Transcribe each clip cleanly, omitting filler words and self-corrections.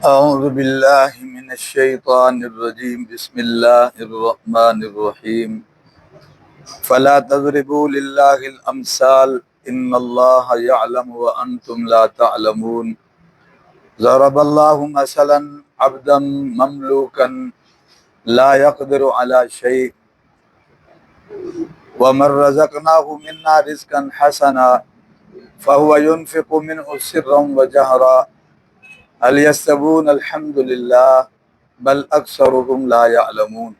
اعوذ باللہ من الشیطان الرجیم بسم اللہ الرحمن الرحیم فلا تضربوا للہ الامثال ان اللہ یعلم وانتم لا تعلمون ضرب اللہ مثلا عبدا مملوکا لا يقدر على شيء ومن رزقناه منا رزقا حسنا فهو ينفق منه سرا وجهرا هل يستوون الحمد للہ بل اکثرهم لا يعلمون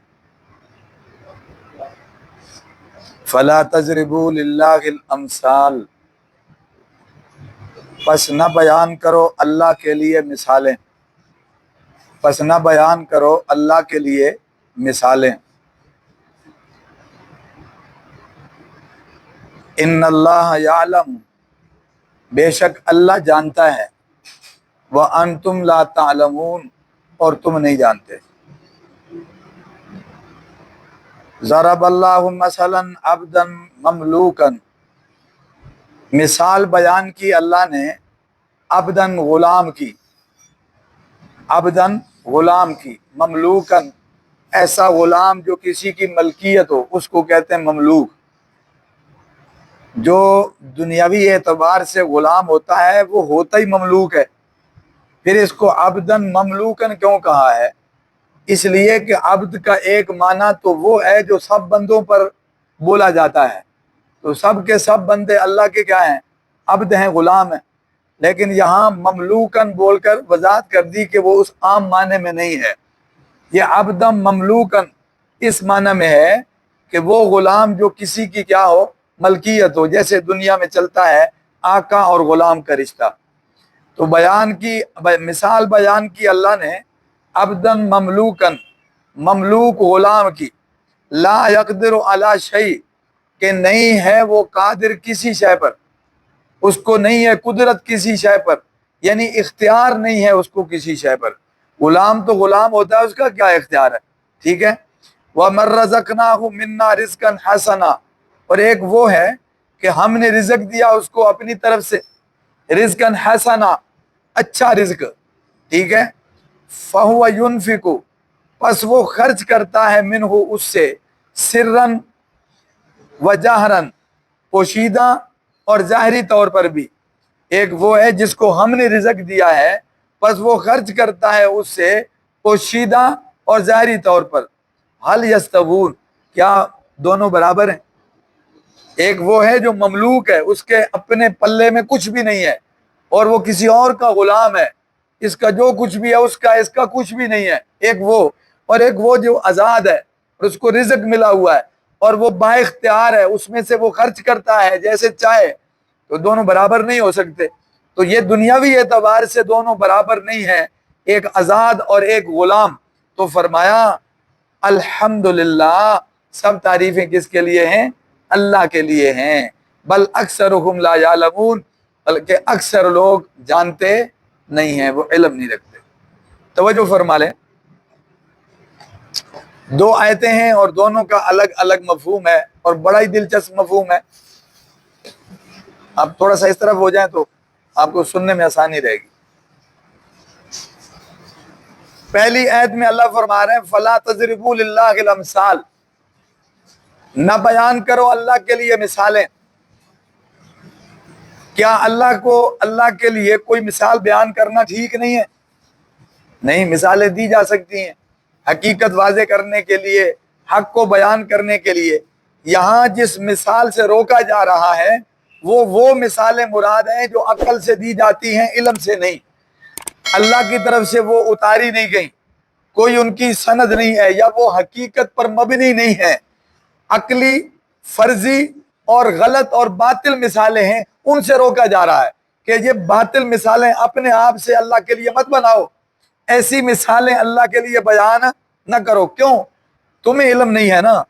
فلا تضربوا للہ الامثال، پس نہ بیان کرو اللہ کے لیے مثالیں، پس نہ بیان کرو اللہ کے لیے مثالیں۔ ان اللہ یعلم، بے شک اللہ جانتا ہے، وانتم لا تعلمون، اور تم نہیں جانتے۔ ضرب اللہ مثلا عبدا مملوکا، مثال بیان کی اللہ نے عبدن غلام کی، عبدن غلام کی، مملوکن ایسا غلام جو کسی کی ملکیت ہو اس کو کہتے ہیں مملوک۔ جو دنیاوی اعتبار سے غلام ہوتا ہے وہ ہوتا ہی مملوک ہے، پھر اس کو عبدن مملوکن کیوں کہا ہے؟ اس لیے کہ عبد کا ایک معنی تو وہ ہے جو سب بندوں پر بولا جاتا ہے، تو سب کے سب بندے اللہ کے کیا ہیں؟ عبد ہیں، غلام ہیں۔ لیکن یہاں مملوکن بول کر وضاحت کر دی کہ وہ اس عام معنی میں نہیں ہے، یہ عبدم مملوکن اس معنی میں ہے کہ وہ غلام جو کسی کی کیا ہو؟ ملکیت ہو، جیسے دنیا میں چلتا ہے آقا اور غلام کا رشتہ۔ تو بیان کی مثال بیان کی اللہ نے عبدن مملوکن، مملوک غلام کی، لا یقدر علی شیء کہ نہیں ہے وہ قادر کسی شے پر، اس کو نہیں ہے قدرت کسی شے پر، یعنی اختیار نہیں ہے اس کو کسی شے پر۔ غلام تو غلام ہوتا ہے، اس کا کیا اختیار ہے؟ ٹھیک ہے۔ وَمَن رَزَقْنَاهُ مِنَّا رِزْقًا حَسَنًا، اور ایک وہ ہے کہ ہم نے رزق دیا اس کو اپنی طرف سے، رزقًا حسنا اچھا رزق، ٹھیک ہے۔ فَهُوَ يُنْفِقُ، پس وہ خرچ کرتا ہے، منہ اس سے، سرًا وجہرًا پوشیدہ اور ظاہری طور پر بھی۔ ایک وہ ہے جس کو ہم نے رزق دیا ہے، پس وہ خرچ کرتا ہے اس سے پوشیدہ اور ظاہری طور پر۔ حل یستوون، کیا دونوں برابر ہیں؟ ایک وہ ہے جو مملوک ہے، اس کے اپنے پلے میں کچھ بھی نہیں ہے اور وہ کسی اور کا غلام ہے، اس کا جو کچھ بھی ہے اس کا کچھ بھی نہیں ہے، ایک وہ۔ اور ایک وہ جو آزاد ہے اور اس کو رزق ملا ہوا ہے اور وہ با اختیار ہے، اس میں سے وہ خرچ کرتا ہے جیسے چاہے، تو دونوں برابر نہیں ہو سکتے۔ تو یہ دنیاوی اعتبار سے دونوں برابر نہیں ہیں، ایک آزاد اور ایک غلام۔ تو فرمایا الحمدللہ، سب تعریفیں کس کے لیے ہیں؟ اللہ کے لیے ہیں۔ بل اکثرهم لا یعلمون، بلکہ اکثر لوگ جانتے نہیں ہیں، وہ علم نہیں رکھتے۔ توجہ فرما لیں، دو آیتیں ہیں اور دونوں کا الگ الگ مفہوم ہے اور بڑا ہی دلچسپ مفہوم ہے۔ آپ تھوڑا سا اس طرف ہو جائیں تو آپ کو سننے میں آسانی رہے گی۔ پہلی آیت میں اللہ فرما رہے ہیں فلا تضربوا للہ الامثال، نہ بیان کرو اللہ کے لیے مثالیں۔ کیا اللہ کے لیے کوئی مثال بیان کرنا ٹھیک نہیں ہے؟ نہیں، مثالیں دی جا سکتی ہیں حقیقت واضح کرنے کے لیے، حق کو بیان کرنے کے لیے۔ یہاں جس مثال سے روکا جا رہا ہے وہ مثالیں مراد ہیں جو عقل سے دی جاتی ہیں، علم سے نہیں۔ اللہ کی طرف سے وہ اتاری نہیں گئی، کوئی ان کی سند نہیں ہے، یا وہ حقیقت پر مبنی نہیں ہے، عقلی، فرضی اور غلط اور باطل مثالیں ہیں، ان سے روکا جا رہا ہے کہ یہ باطل مثالیں اپنے آپ سے اللہ کے لیے مت بناؤ، ایسی مثالیں اللہ کے لیے بیان نہ کرو۔ کیوں؟ تمہیں علم نہیں ہے نا۔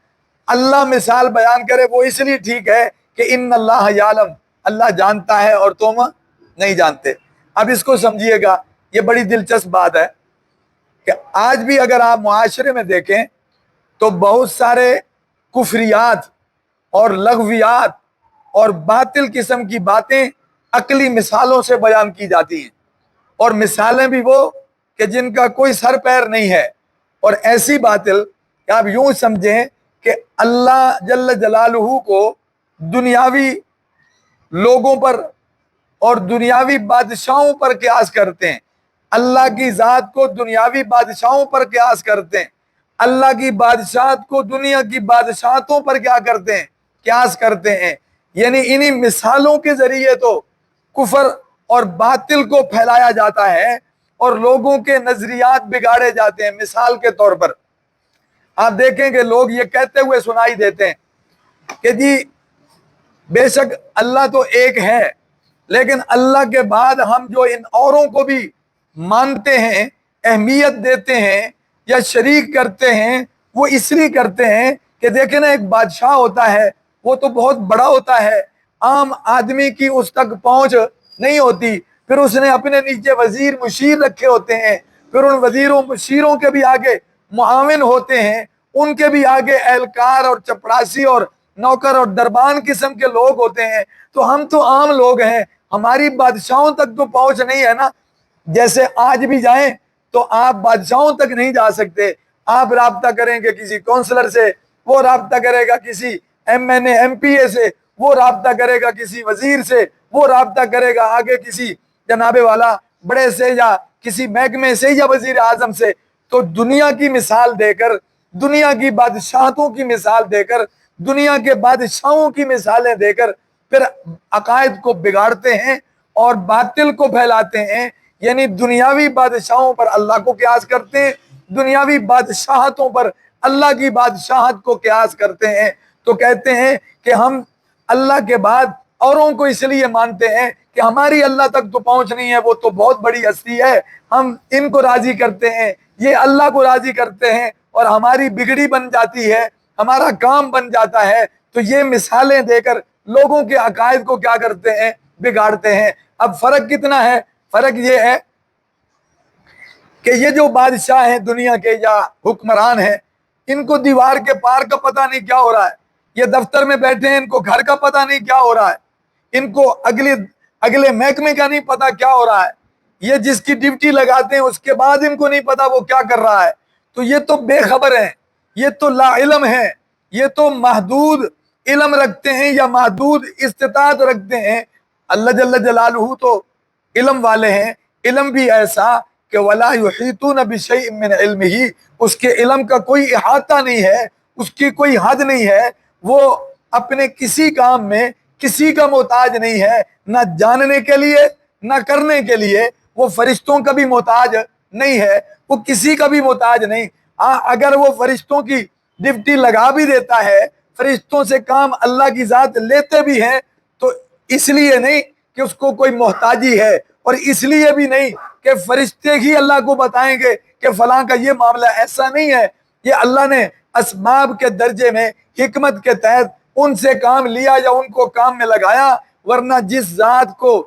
اللہ مثال بیان کرے وہ اس لیے ٹھیک ہے کہ ان اللہ یعلم، اللہ جانتا ہے اور تم نہیں جانتے۔ اب اس کو سمجھیے گا، یہ بڑی دلچسپ بات ہے کہ آج بھی اگر آپ معاشرے میں دیکھیں تو بہت سارے کفریات اور لغویات اور باطل قسم کی باتیں عقلی مثالوں سے بیان کی جاتی ہیں، اور مثالیں بھی وہ کہ جن کا کوئی سر پیر نہیں ہے، اور ایسی باطل کہ آپ یوں سمجھیں کہ اللہ جل جلالہ کو دنیاوی لوگوں پر اور دنیاوی بادشاہوں پر قیاس کرتے ہیں، اللہ کی ذات کو دنیاوی بادشاہوں پر قیاس کرتے ہیں، اللہ کی بادشاہت کو دنیا کی بادشاہتوں پر کیا کرتے ہیں، قیاس کرتے ہیں۔ یعنی انہی مثالوں کے ذریعے تو کفر اور باطل کو پھیلایا جاتا ہے اور لوگوں کے نظریات بگاڑے جاتے ہیں۔ مثال کے طور پر آپ دیکھیں کہ لوگ یہ کہتے ہوئے سنائی دیتے ہیں کہ جی بے شک اللہ تو ایک ہے، لیکن اللہ کے بعد ہم جو ان اوروں کو بھی مانتے ہیں، اہمیت دیتے ہیں یا شریک کرتے ہیں، وہ اس لیے کرتے ہیں کہ دیکھیں نا ایک بادشاہ ہوتا ہے، وہ تو بہت بڑا ہوتا ہے، عام آدمی کی اس تک پہنچ نہیں ہوتی، پھر اس نے اپنے نیچے وزیر مشیر رکھے ہوتے ہیں، پھر ان وزیروں مشیروں کے بھی آگے معاون ہوتے ہیں، ان کے بھی آگے اہلکار اور چپڑاسی اور نوکر اور دربان قسم کے لوگ ہوتے ہیں۔ تو ہم تو عام لوگ ہیں، ہماری بادشاہوں تک تو پہنچ نہیں ہے نا۔ جیسے آج بھی جائیں تو آپ بادشاہوں تک نہیں جا سکتے، آپ رابطہ کریں گے کسی کونسلر سے، وہ رابطہ کرے گا کسی M N A M P A سے، وہ رابطہ کرے گا کسی وزیر سے، وہ رابطہ کرے گا آگے کسی جناب والا بڑے سے یا کسی محکمے سے یا وزیر اعظم سے۔ تو دنیا کی مثال دے کر، دنیا کی بادشاہتوں کی مثال دے کر، دنیا کے بادشاہوں کی مثالیں دے کر پھر عقائد کو بگاڑتے ہیں اور باطل کو پھیلاتے ہیں۔ یعنی دنیاوی بادشاہوں پر اللہ کو قیاس کرتے ہیں، دنیاوی بادشاہتوں پر اللہ کی بادشاہت کو قیاس کرتے ہیں۔ تو کہتے ہیں کہ ہم اللہ کے بعد اوروں کو اس لیے مانتے ہیں کہ ہماری اللہ تک تو پہنچ نہیں ہے، وہ تو بہت بڑی ہستی ہے، ہم ان کو راضی کرتے ہیں، یہ اللہ کو راضی کرتے ہیں اور ہماری بگڑی بن جاتی ہے، ہمارا کام بن جاتا ہے۔ تو یہ مثالیں دے کر لوگوں کے عقائد کو کیا کرتے ہیں، بگاڑتے ہیں۔ اب فرق کتنا ہے؟ فرق یہ ہے کہ یہ جو بادشاہ ہیں دنیا کے یا حکمران ہیں، ان کو دیوار کے پار کا پتہ نہیں کیا ہو رہا ہے، یہ دفتر میں بیٹھے ہیں ان کو گھر کا پتہ نہیں کیا ہو رہا ہے، ان کو اگلے محکمے کا نہیں پتہ کیا ہو رہا ہے، یہ جس کی ڈیوٹی لگاتے ہیں اس کے بعد ان کو نہیں پتہ وہ کیا کر رہا ہے۔ تو یہ تو بے خبر ہیں، یہ تو لا علم ہیں، یہ تو محدود علم رکھتے ہیں یا محدود استطاعت رکھتے ہیں۔ اللہ جل جلالہ تو علم والے ہیں، علم بھی ایسا کہ وَلَا يُحِيطُونَ بِشَيْءٍ مِّنْ عِلْمِهِ، اس کے علم کا کوئی احاطہ نہیں ہے، اس کی کوئی حد نہیں ہے، وہ اپنے کسی کام میں کسی کا محتاج نہیں ہے، نہ جاننے کے لیے نہ کرنے کے لیے، وہ فرشتوں کا بھی محتاج نہیں ہے، وہ کسی کا بھی محتاج نہیں۔ اگر وہ فرشتوں کی ڈیوٹی لگا بھی دیتا ہے، فرشتوں سے کام اللہ کی ذات لیتے بھی ہیں، تو اس لیے نہیں کہ اس کو کوئی محتاجی ہے، اور اس لیے بھی نہیں کہ فرشتے ہی اللہ کو بتائیں گے کہ فلاں کا یہ معاملہ، ایسا نہیں ہے۔ یہ اللہ نے اسباب کے درجے میں حکمت کے تحت ان سے کام لیا یا ان کو کام میں لگایا، ورنہ جس ذات کو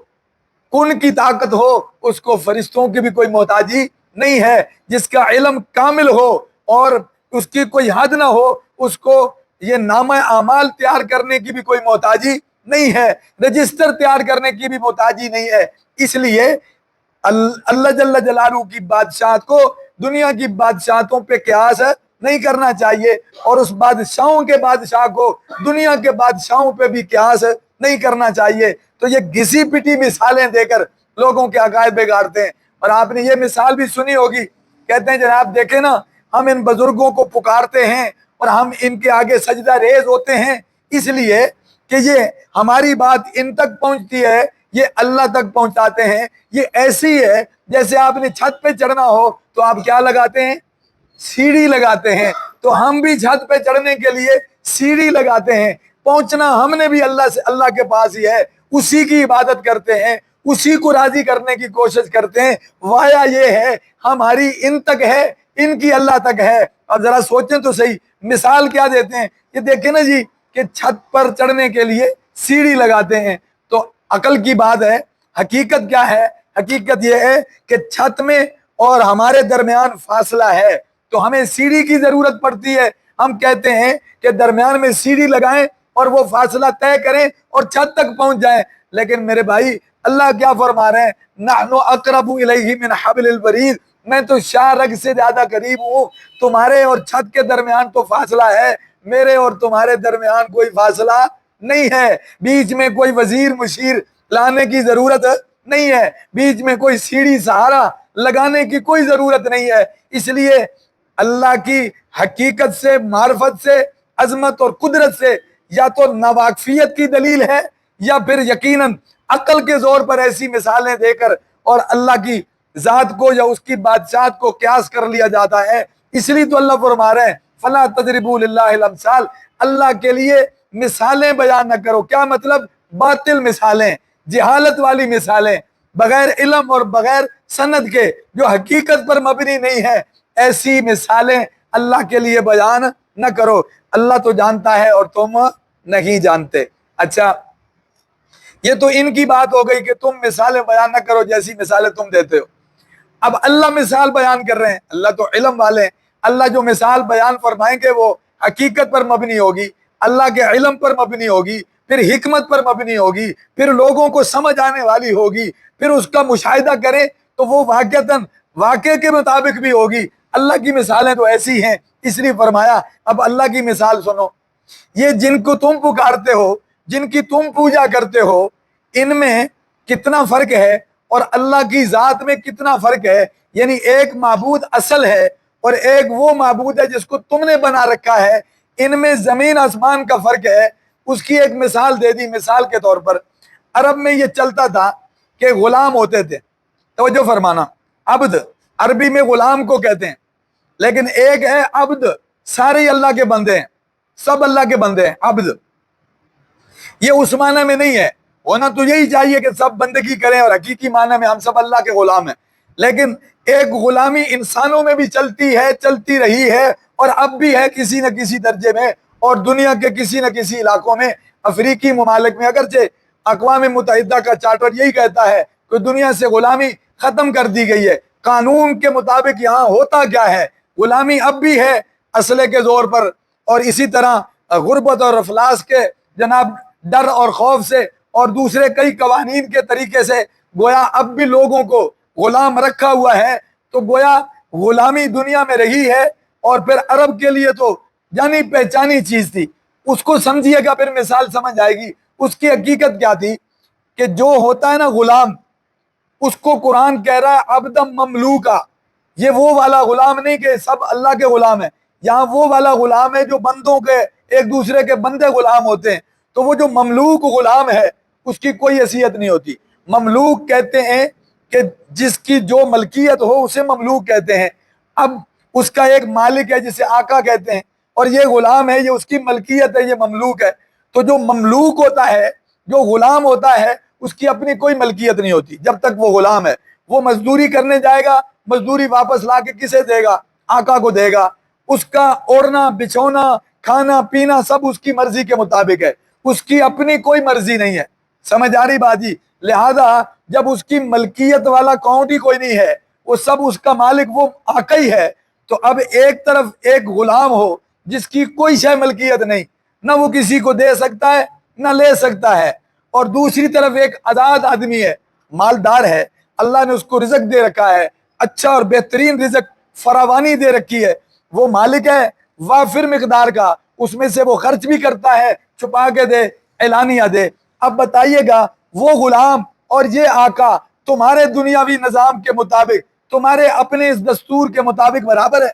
کن کی طاقت ہو اس کو فرشتوں کی بھی کوئی محتاجی نہیں ہے، جس کا علم کامل ہو اور اس کی کوئی حد نہ ہو، اس کو یہ نامہ اعمال تیار کرنے کی بھی کوئی محتاجی نہیں ہے، رجسٹر تیار کرنے کی بھی محتاجی نہیں ہے۔ اس لیے اللہ جل جلالہ کی بادشاہت کو دنیا کی بادشاہتوں پہ قیاس نہیں کرنا چاہیے، اور اس بادشاہوں کے بادشاہ کو دنیا کے بادشاہوں پہ بھی قیاس نہیں کرنا چاہیے۔ تو یہ گھسی پٹی مثالیں دے کر لوگوں کے عقائد بگاڑتے ہیں۔ اور آپ نے یہ مثال بھی سنی ہوگی، کہتے ہیں جناب دیکھیں نا، ہم ان بزرگوں کو پکارتے ہیں اور ہم ان کے آگے سجدہ ریز ہوتے ہیں اس لیے کہ یہ ہماری بات ان تک پہنچتی ہے، یہ اللہ تک پہنچاتے ہیں۔ یہ ایسی ہے جیسے آپ نے چھت پہ چڑھنا ہو تو آپ کیا لگاتے ہیں؟ سیڑھی لگاتے ہیں۔ تو ہم بھی چھت پہ چڑھنے کے لیے سیڑھی لگاتے ہیں، پہنچنا ہم نے بھی اللہ سے، اللہ کے پاس ہی ہے، اسی کی عبادت کرتے ہیں، اسی کو راضی کرنے کی کوشش کرتے ہیں۔ وایا یہ ہے ہماری ان تک ہے، ان کی اللہ تک ہے۔ اور ذرا سوچیں تو صحیح، مثال کیا دیتے ہیں؟ یہ دیکھیں نا جی کہ چھت پر چڑھنے کے لیے سیڑھی لگاتے ہیں، تو عقل کی بات ہے۔ حقیقت کیا ہے؟ حقیقت یہ ہے کہ چھت میں اور ہمارے درمیان فاصلہ ہے، تو ہمیں سیڑھی کی ضرورت پڑتی ہے۔ ہم کہتے ہیں کہ درمیان میں سیڑھی لگائیں اور وہ فاصلہ طے کریں اور چھت تک پہنچ جائیں، لیکن میرے بھائی اللہ کیا فرما رہے ہیں؟ نحن اقرب الیہ من حبل الورید، میں تو شاہ رگ سے زیادہ قریب ہوں، تمہارے اور چھت کے درمیان تو فاصلہ ہے، میرے اور تمہارے درمیان کوئی فاصلہ نہیں ہے، بیچ میں کوئی وزیر مشیر لانے کی ضرورت نہیں ہے، بیچ میں کوئی سیڑھی سہارا لگانے کی کوئی ضرورت نہیں ہے۔ اس لیے اللہ کی حقیقت سے، معرفت سے، عظمت اور قدرت سے یا تو ناواقفیت کی دلیل ہے، یا پھر یقیناً عقل کے زور پر ایسی مثالیں دے کر اور اللہ کی ذات کو یا اس کی بادشاہت کو قیاس کر لیا جاتا ہے۔ اس لیے تو اللہ فرما رہے ہیں فَلَا تَضْرِبُوا لِلَّهِ الْأَمْثَالَ، اللہ کے لیے مثالیں بیان نہ کرو۔ کیا مطلب؟ باطل مثالیں، جہالت والی مثالیں، بغیر علم اور بغیر سند کے، جو حقیقت پر مبنی نہیں ہے، ایسی مثالیں اللہ کے لیے بیان نہ کرو۔ اللہ تو جانتا ہے اور تم نہیں جانتے۔ اچھا، یہ تو ان کی بات ہو گئی کہ تم مثالیں بیان نہ کرو جیسی مثالیں تم دیتے ہو۔ اب اللہ مثال بیان کر رہے ہیں، اللہ تو علم والے ہیں، اللہ جو مثال بیان فرمائیں گے وہ حقیقت پر مبنی ہوگی، اللہ کے علم پر مبنی ہوگی، پھر حکمت پر مبنی ہوگی، پھر لوگوں کو سمجھ آنے والی ہوگی، پھر اس کا مشاہدہ کریں تو وہ واقعتاً واقع کے مطابق بھی ہوگی۔ اللہ کی مثالیں تو ایسی ہیں، اس لیے فرمایا اب اللہ کی مثال سنو۔ یہ جن کو تم پکارتے ہو، جن کی تم پوجا کرتے ہو، ان میں کتنا فرق ہے اور اللہ کی ذات میں کتنا فرق ہے۔ یعنی ایک معبود اصل ہے اور ایک وہ معبود ہے جس کو تم نے بنا رکھا ہے، ان میں زمین آسمان کا فرق ہے۔ اس کی ایک مثال دے دی، مثال کے طور پر عرب میں یہ چلتا تھا کہ غلام ہوتے تھے، توجہ فرمانا، عبد عربی میں غلام کو کہتے ہیں، لیکن ایک ہے عبد، سارے اللہ کے بندے ہیں، سب اللہ کے بندے ہیں، عبد۔ یہ اس معنی میں نہیں ہے، ہونا تو یہی چاہیے کہ سب بندگی کریں اور حقیقی معنی میں ہم سب اللہ کے غلام ہیں، لیکن ایک غلامی انسانوں میں بھی چلتی ہے، چلتی رہی ہے اور اب بھی ہے کسی نہ کسی درجے میں، اور دنیا کے کسی نہ کسی علاقوں میں، افریقی ممالک میں، اگرچہ اقوام متحدہ کا چارٹر یہی کہتا ہے کہ دنیا سے غلامی ختم کر دی گئی ہے، قانون کے مطابق یہاں ہوتا کیا ہے، غلامی اب بھی ہے اسلحے کے زور پر، اور اسی طرح غربت اور افلاس کے جناب ڈر اور خوف سے اور دوسرے کئی قوانین کے طریقے سے گویا اب بھی لوگوں کو غلام رکھا ہوا ہے۔ تو گویا غلامی دنیا میں رہی ہے، اور پھر عرب کے لیے تو جانی پہچانی چیز تھی۔ اس کو سمجھیے گا پھر مثال سمجھ آئے گی۔ اس کی حقیقت کیا تھی کہ جو ہوتا ہے نا غلام، اس کو قرآن کہہ رہا ہے عبدم مملوکا۔ یہ وہ والا غلام نہیں کہ سب اللہ کے غلام ہیں، یہاں وہ والا غلام ہے جو بندوں کے، ایک دوسرے کے بندے غلام ہوتے ہیں۔ تو وہ جو مملوک غلام ہے اس کی کوئی حیثیت نہیں ہوتی۔ مملوک کہتے ہیں کہ جس کی جو ملکیت ہو اسے مملوک کہتے ہیں۔ اب اس کا ایک مالک ہے جسے آقا کہتے ہیں، اور یہ غلام ہے، یہ اس کی ملکیت ہے، یہ مملوک ہے۔ تو جو مملوک ہوتا ہے، جو غلام ہوتا ہے، اس کی اپنی کوئی ملکیت نہیں ہوتی جب تک وہ غلام ہے۔ وہ مزدوری کرنے جائے گا، مزدوری واپس لا کے کسے دے گا؟ آقا کو دے گا۔ اس کا اوڑھنا بچھونا کھانا پینا سب اس کی مرضی کے مطابق ہے، اس کی اپنی کوئی مرضی نہیں ہے۔ سمجھ آ رہی بات جی؟ لہذا جب اس کی ملکیت والا کاؤنٹ ہی کوئی نہیں ہے، وہ سب اس کا مالک وہ آقا ہی ہے، تو اب ایک طرف ایک غلام ہو جس کی کوئی شے ملکیت نہیں، نہ وہ کسی کو دے سکتا ہے نہ لے سکتا ہے، اور دوسری طرف ایک آزاد آدمی ہے، مالدار ہے، اللہ نے اس کو رزق دے رکھا ہے، اچھا اور بہترین رزق فراوانی دے رکھی ہے، وہ مالک ہے وافر مقدار کا، اس میں سے وہ خرچ بھی کرتا ہے، چھپا کے دے اعلانیہ دے۔ اب بتائیے گا وہ غلام اور یہ آقا تمہارے دنیاوی نظام کے مطابق، تمہارے اپنے اس دستور کے مطابق برابر ہے؟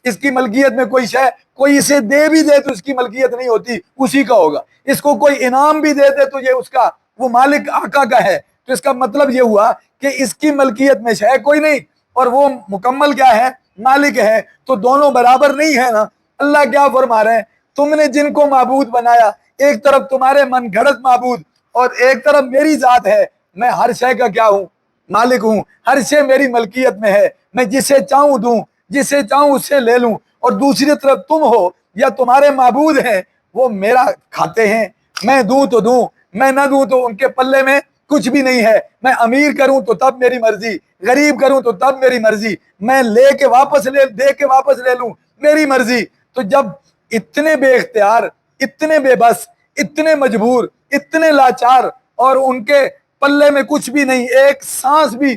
اس کی ملکیت میں کوئی شے، کوئی اسے دے بھی دے تو اس کی ملکیت نہیں ہوتی، اسی کا ہوگا۔ اس کو کوئی انعام بھی دے دے تو یہ اس کا، وہ مالک آقا کا ہے۔ تو اس کا مطلب یہ ہوا کہ اس کی ملکیت میں شے کوئی نہیں اور وہ مکمل کیا ہے؟ مالک ہے۔ تو دونوں برابر نہیں ہے نا۔ اللہ کیا فرما رہے ہیں؟ تم نے جن کو معبود بنایا، ایک طرف تمہارے من گھڑت معبود اور ایک طرف میری ذات ہے، میں ہر شے کا کیا ہوں؟ مالک ہوں، ہر شے میری ملکیت میں ہے، میں جسے چاہوں دوں، جسے چاہوں اس سے لے لوں۔ اور دوسری طرف تم ہو یا تمہارے معبود ہیں، وہ میرا کھاتے ہیں، میں دوں تو دوں، میں نہ دوں تو ان کے پلے میں کچھ بھی نہیں ہے۔ میں امیر کروں تو تب میری مرضی، غریب کروں تو تب میری مرضی، میں لے کے واپس دے کے واپس لے لوں، میری مرضی۔ تو جب اتنے بے اختیار، اتنے بے بس، اتنے مجبور، اتنے لاچار، اور ان کے پلے میں کچھ بھی نہیں، ایک سانس بھی